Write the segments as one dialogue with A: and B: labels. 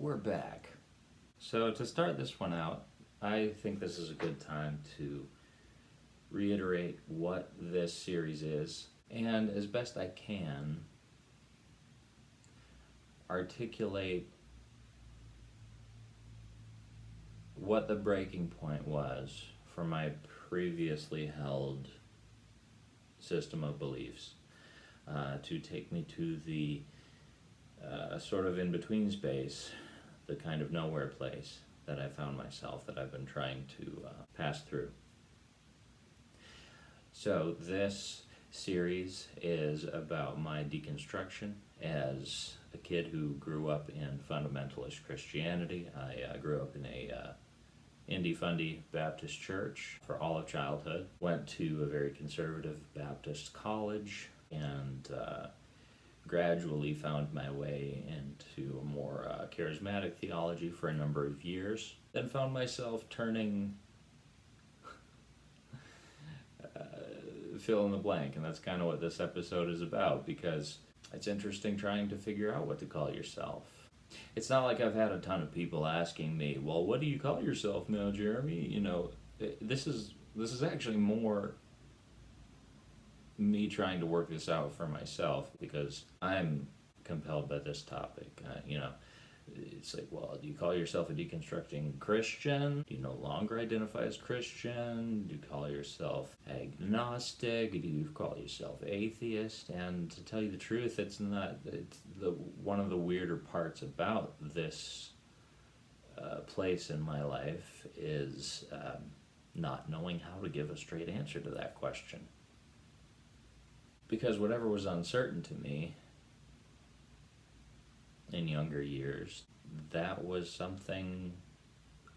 A: we're back. So to start this one out, I think this is a good time to reiterate what this series is, and as best I can, articulate what the breaking point was for my previously held system of beliefs, to take me to the sort of in-between space, the kind of nowhere place that I found myself, that I've been trying to pass through. So this series is about my deconstruction as a kid who grew up in fundamentalist Christianity. I grew up in a indie-fundy Baptist church for all of childhood. Went to a very conservative Baptist college and gradually found my way into a more charismatic theology for a number of years. Then found myself turning fill in the blank, and that's kind of what this episode is about, because it's interesting trying to figure out what to call yourself. It's not like I've had a ton of people asking me, well, what do you call yourself now, Jeremy? You know, this is actually more me trying to work this out for myself, because I'm compelled by this topic. It's like, well, do you call yourself a deconstructing Christian? Do you no longer identify as Christian? Do you call yourself agnostic? Do you call yourself atheist? And to tell you the truth, it's not. It's one of the weirder parts about this place in my life is not knowing how to give a straight answer to that question. Because whatever was uncertain to me in younger years, that was something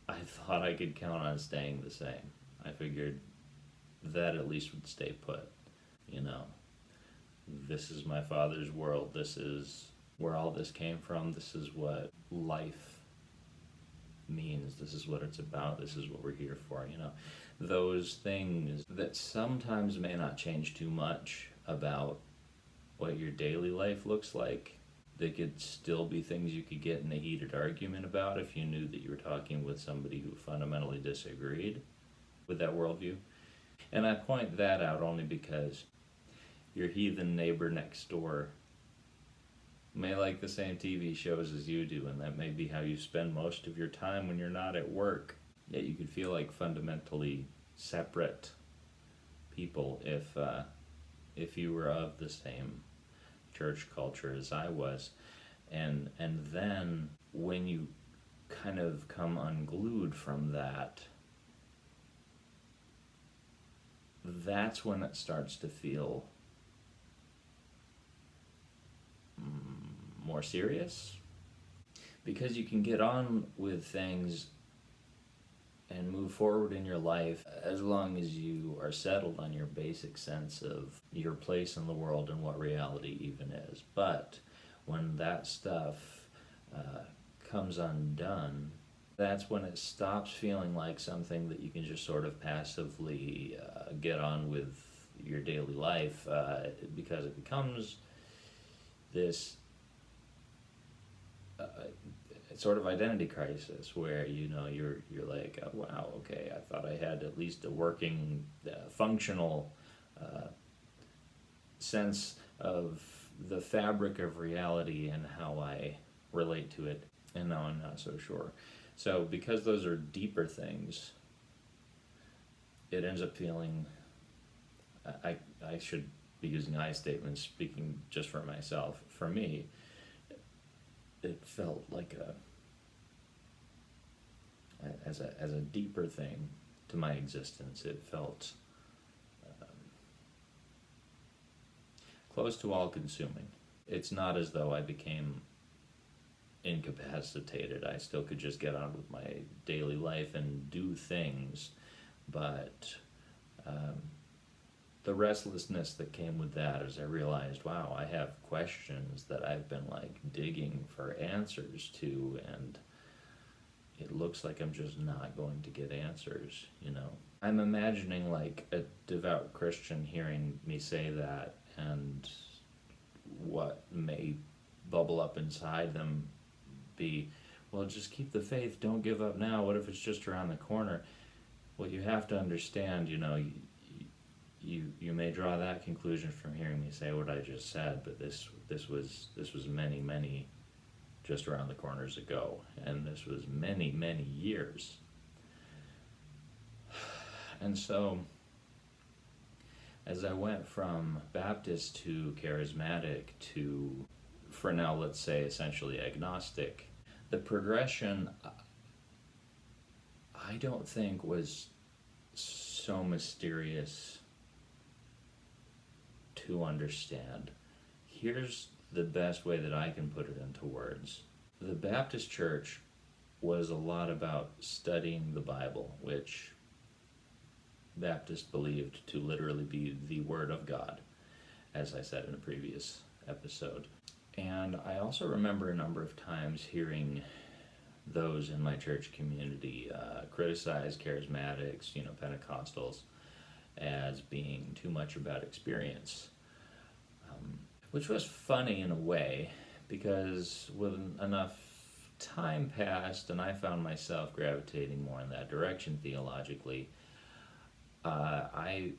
A: I thought I could count on staying the same. I figured that at least would stay put. You know, this is my father's world. This is where all this came from. This is what life means. This is what it's about. This is what we're here for, you know. Those things that sometimes may not change too much about what your daily life looks like. They could still be things you could get in a heated argument about if you knew that you were talking with somebody who fundamentally disagreed with that worldview. And I point that out only because your heathen neighbor next door may like the same TV shows as you do, and that may be how you spend most of your time when you're not at work. Yet you could feel like fundamentally separate people if you were of the same church culture as I was. And then when you kind of come unglued from that, that's when it starts to feel more serious, because you can get on with things and move forward in your life as long as you are settled on your basic sense of your place in the world and what reality even is. But when that stuff comes undone, that's when it stops feeling like something that you can just sort of passively get on with your daily life, because it becomes this sort of identity crisis where, you know, you're like, oh, wow, okay, I thought I had at least a working, functional sense of the fabric of reality and how I relate to it, and now I'm not so sure. So because those are deeper things, it ends up feeling, I should be using I statements, speaking just for myself. For me, it felt like as a deeper thing to my existence. It felt close to all-consuming. It's not as though I became incapacitated. I still could just get on with my daily life and do things, but the restlessness that came with that, as I realized, wow, I have questions that I've been like digging for answers to, and it looks like I'm just not going to get answers, you know. I'm imagining like a devout Christian hearing me say that, and what may bubble up inside them be, well, just keep the faith, don't give up now. What if it's just around the corner? Well, you have to understand, you may draw that conclusion from hearing me say what I just said, but this was many just around the corners ago, and this was many years. And so, as I went from Baptist to charismatic to, for now, let's say essentially agnostic, the progression I don't think was so mysterious to understand. Here's the best way that I can put it into words. The Baptist church was a lot about studying the Bible, which Baptists believed to literally be the Word of God, as I said in a previous episode. And I also remember a number of times hearing those in my church community criticize charismatics, Pentecostals, as being too much about experience, which was funny in a way, because with enough time passed and I found myself gravitating more in that direction theologically, I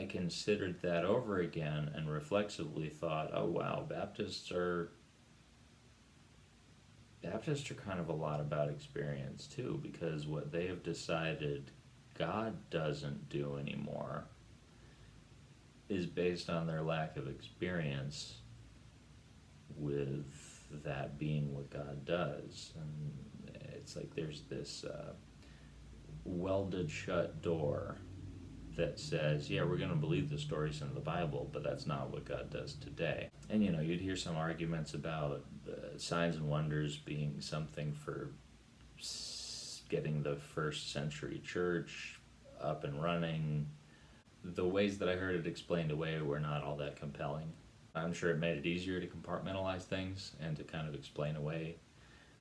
A: considered that over again and reflexively thought, oh wow, Baptists are kind of a lot about experience too, because what they have decided God doesn't do anymore is based on their lack of experience with that being what God does. And it's like there's this welded shut door that says, yeah, we're going to believe the stories in the Bible, but that's not what God does today. And you'd hear some arguments about signs and wonders being something for getting the first century church up and running. The ways that I heard it explained away were not all that compelling. I'm sure it made it easier to compartmentalize things and to kind of explain away.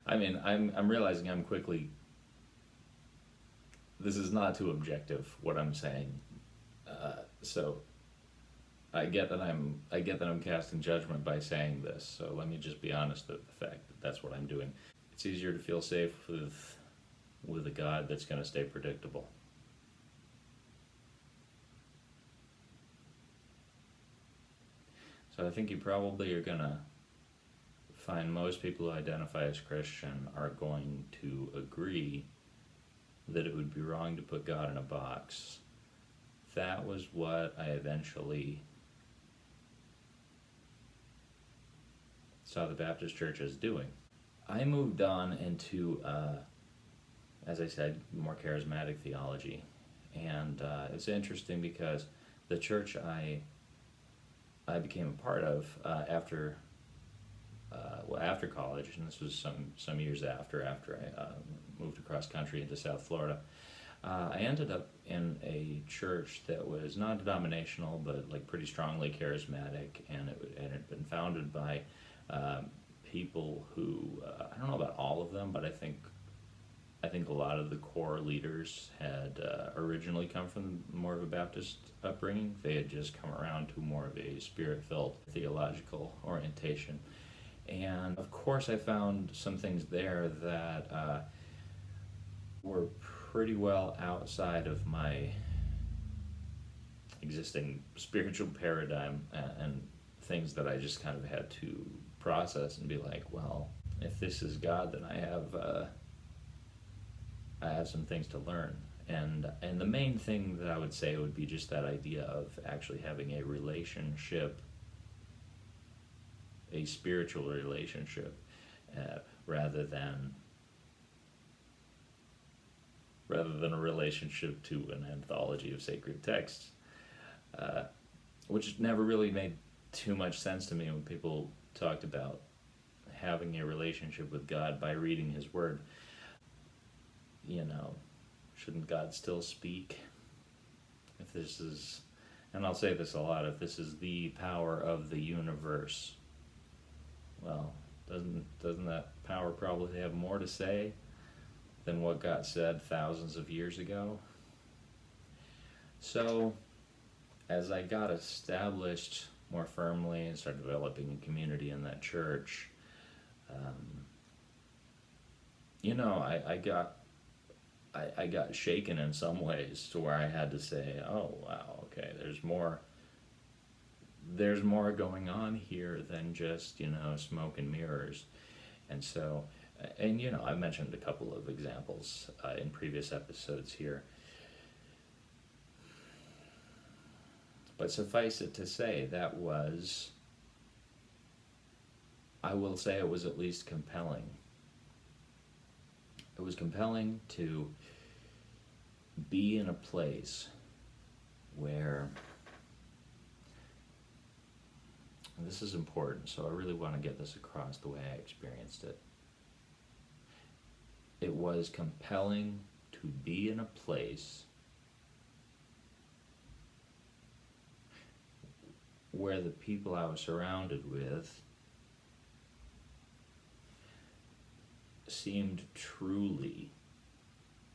A: I mean, I'm realizing I'm quickly, this is not too objective what I'm saying, so I get that I'm casting judgment by saying this. So let me just be honest with the fact that that's what I'm doing. It's easier to feel safe with a God that's going to stay predictable. So I think you probably are going to find most people who identify as Christian are going to agree that it would be wrong to put God in a box. That was what I eventually saw the Baptist church as doing. I moved on into, as I said, more charismatic theology. And it's interesting because the church I became a part of after college, and this was some years after I moved across country into South Florida, I ended up in a church that was non-denominational but like pretty strongly charismatic, and it had been founded by people who I don't know about all of them, but I think a lot of the core leaders had originally come from more of a Baptist upbringing. They had just come around to more of a spirit-filled theological orientation. And of course I found some things there that were pretty well outside of my existing spiritual paradigm, and things that I just kind of had to process and be like, well, if this is God, then I have some things to learn. And the main thing that I would say would be just that idea of actually having a relationship, a spiritual relationship, rather than a relationship to an anthology of sacred texts, which never really made too much sense to me when people talked about having a relationship with God by reading His Word. Shouldn't God still speak? If this is, and I'll say this a lot, if this is the power of the universe, well, doesn't that power probably have more to say than what got said thousands of years ago? So, as I got established more firmly and started developing a community in that church, I got shaken in some ways to where I had to say, oh wow, okay, there's more going on here than just, smoke and mirrors. And so, and I mentioned a couple of examples in previous episodes here. But suffice it to say, I will say it was at least compelling. It was compelling to be in a place where, and this is important, so I really want to get this across the way I experienced it. It was compelling to be in a place where the people I was surrounded with seemed truly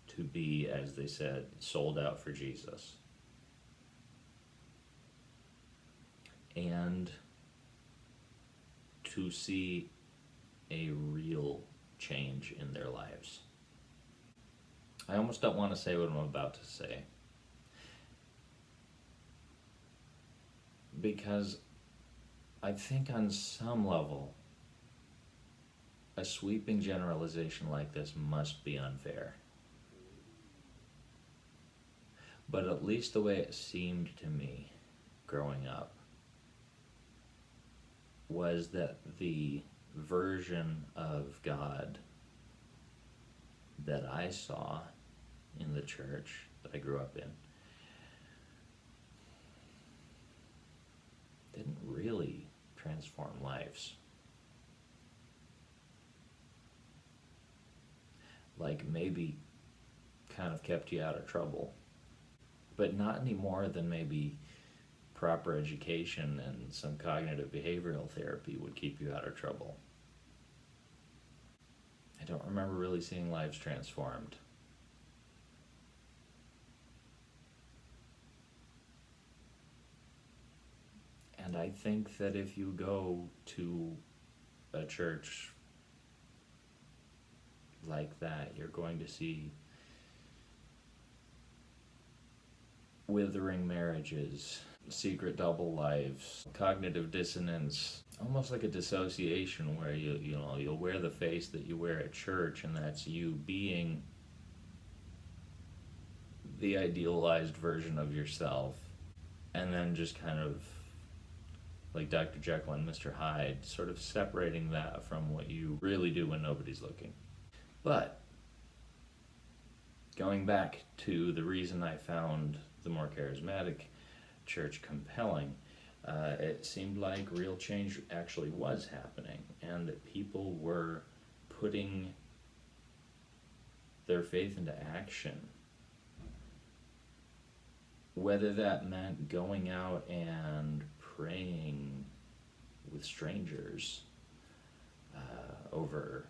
A: to be, as they said, sold out for Jesus. And to see a real change in their lives. I almost don't want to say what I'm about to say, because I think on some level, a sweeping generalization like this must be unfair. But at least the way it seemed to me growing up was that the version of God that I saw in the church that I grew up in didn't really transform lives. Like maybe kind of kept you out of trouble, but not any more than maybe proper education and some cognitive behavioral therapy would keep you out of trouble. I don't remember really seeing lives transformed. And I think that if you go to a church like that, you're going to see withering marriages, secret double lives, cognitive dissonance, almost like a dissociation where you'll wear the face that you wear at church, and that's you being the idealized version of yourself, and then just kind of like Dr. Jekyll and Mr. Hyde, sort of separating that from what you really do when nobody's looking. But going back to the reason I found the more charismatic church compelling, it seemed like real change actually was happening, and that people were putting their faith into action. Whether that meant going out and praying with strangers over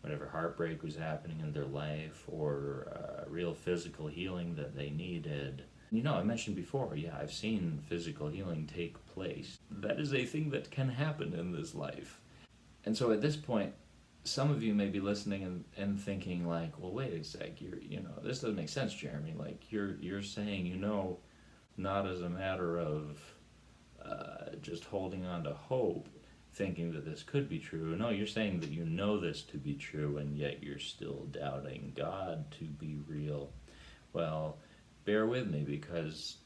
A: whatever heartbreak was happening in their life, or real physical healing that they needed. I mentioned before, I've seen physical healing take place. That is a thing that can happen in this life. And so at this point, some of you may be listening and thinking like, well, wait a sec, this doesn't make sense, Jeremy. Like you're saying, not as a matter of just holding on to hope, thinking that this could be true. No, you're saying that you know this to be true, and yet you're still doubting God to be real. Well, bear with me, because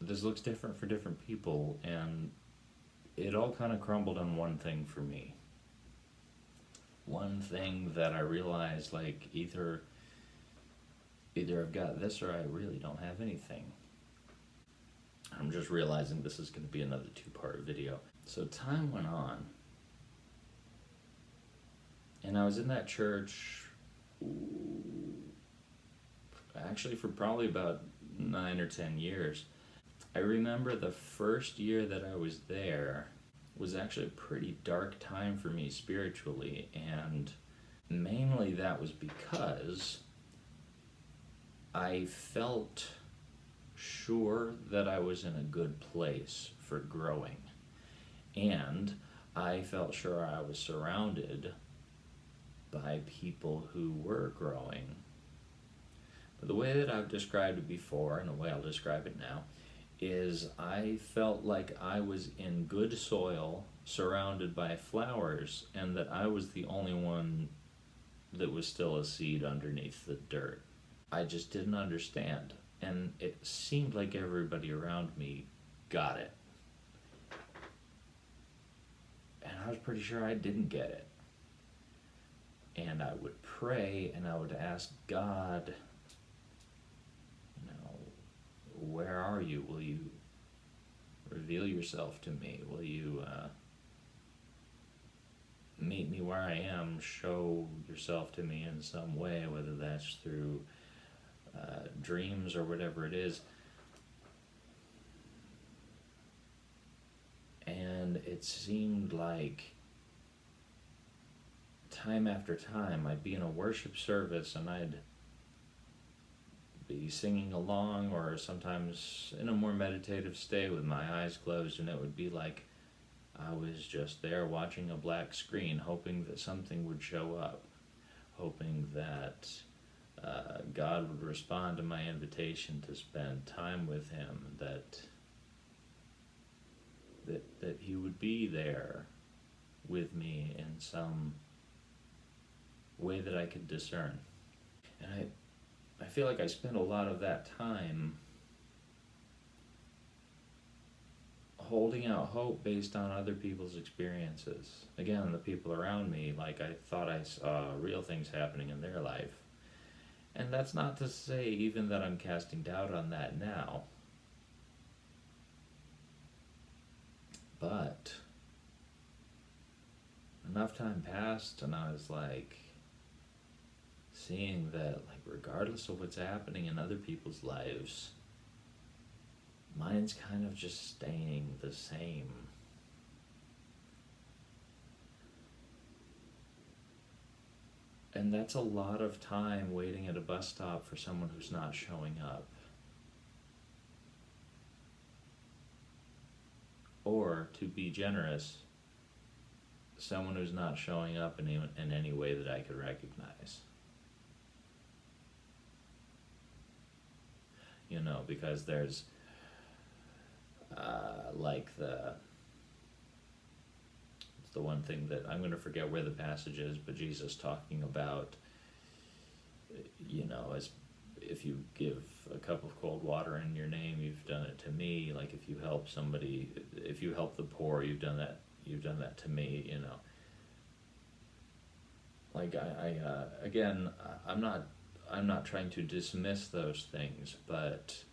A: this looks different for different people, and it all kind of crumbled on one thing for me. One thing that I realized, like, either I've got this or I really don't have anything. I'm just realizing this is going to be another 2-part video. So time went on, and I was in that church actually for probably about 9 or 10 years. I remember the first year that I was there was actually a pretty dark time for me spiritually, and mainly that was because I felt sure that I was in a good place for growing. And I felt sure I was surrounded by people who were growing. But the way that I've described it before, and the way I'll describe it now, is I felt like I was in good soil, surrounded by flowers, and that I was the only one that was still a seed underneath the dirt. I just didn't understand. And it seemed like everybody around me got it. And I was pretty sure I didn't get it. And I would pray and I would ask God, where are you? Will you reveal yourself to me? Will you meet me where I am? Show yourself to me in some way, whether that's through dreams or whatever it is. And it seemed like time after time I'd be in a worship service and I'd be singing along, or sometimes in a more meditative state with my eyes closed, and it would be like I was just there watching a black screen, hoping that something would show up, hoping that God would respond to my invitation to spend time with him, that he would be there with me in some way that I could discern. And I feel like I spent a lot of that time holding out hope based on other people's experiences. Again, the people around me, like I thought I saw real things happening in their life. And that's not to say even that I'm casting doubt on that now. But enough time passed and I was like seeing that, like, regardless of what's happening in other people's lives, mine's kind of just staying the same. And that's a lot of time waiting at a bus stop for someone who's not showing up. Or, to be generous, someone who's not showing up in any way that I could recognize. Because there's it's the one thing that I'm going to forget where the passage is, but Jesus talking about, as if you give a cup of cold water in your name, you've done it to me. Like if you help somebody, if you help the poor, you've done that to me. Like again, I'm not trying to dismiss those things, but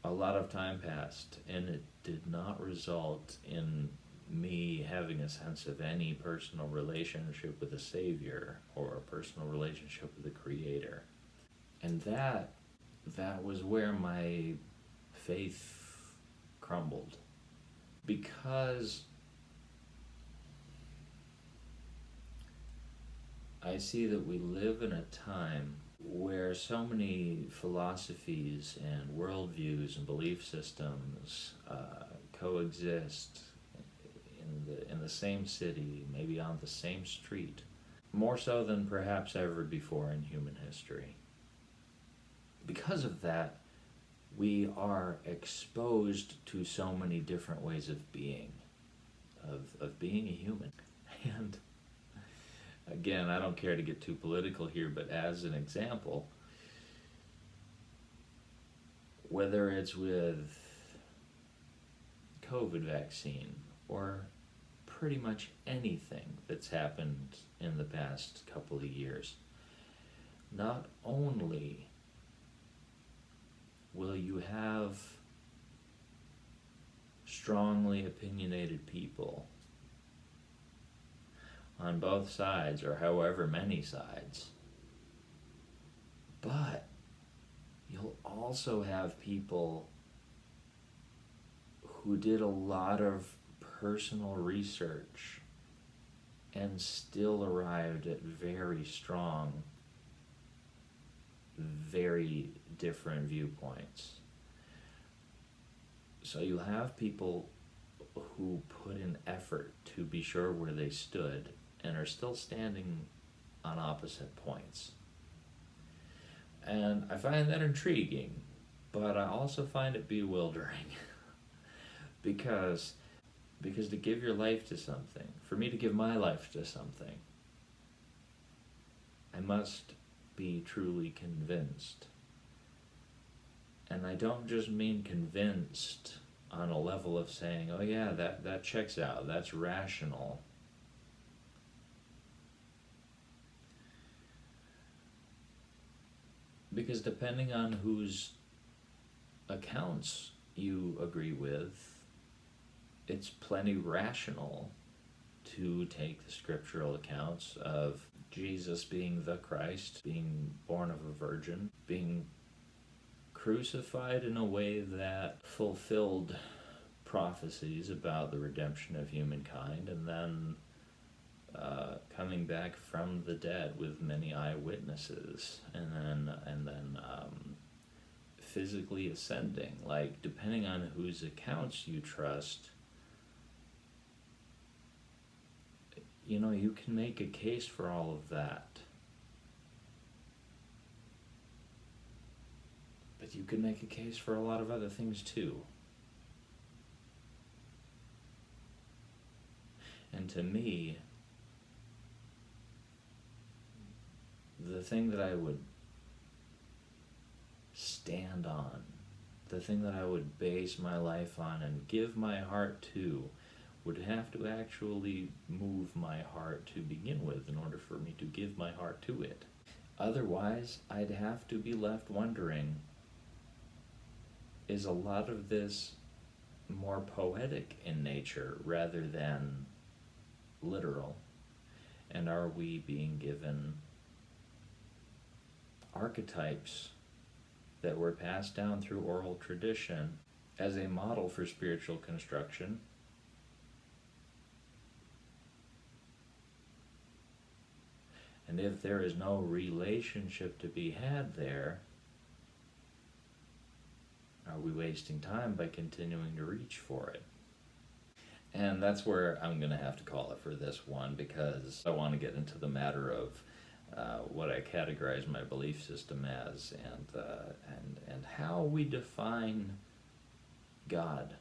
A: a lot of time passed and it did not result in me having a sense of any personal relationship with a Savior or a personal relationship with a Creator. And that was where my faith crumbled. Because I see that we live in a time where so many philosophies and worldviews and belief systems coexist in the same city, maybe on the same street, more so than perhaps ever before in human history. Because of that, we are exposed to so many different ways of being, of being a human. And again, I don't care to get too political here, but as an example, whether it's with COVID vaccine or pretty much anything that's happened in the past couple of years, not only will you have strongly opinionated people on both sides, or however many sides, but you'll also have people who did a lot of personal research and still arrived at very strong, very different viewpoints. So you'll have people who put in effort to be sure where they stood and are still standing on opposite points. And I find that intriguing, but I also find it bewildering because to give your life to something, for me to give my life to something, I must be truly convinced. And I don't just mean convinced on a level of saying, oh yeah, that checks out, that's rational. Because depending on whose accounts you agree with, it's plenty rational to take the scriptural accounts of Jesus being the Christ, being born of a virgin, being crucified in a way that fulfilled prophecies about the redemption of humankind, and then coming back from the dead with many eyewitnesses, and then physically ascending. Like, depending on whose accounts you trust, you can make a case for all of that. But you can make a case for a lot of other things too. And to me, the thing that I would stand on, the thing that I would base my life on and give my heart to, would have to actually move my heart to begin with in order for me to give my heart to it. Otherwise, I'd have to be left wondering, is a lot of this more poetic in nature rather than literal? And are we being given archetypes that were passed down through oral tradition as a model for spiritual construction? And if there is no relationship to be had there, are we wasting time by continuing to reach for it? And that's where I'm going to have to call it for this one, because I want to get into the matter of what I categorize my belief system as, and how we define God.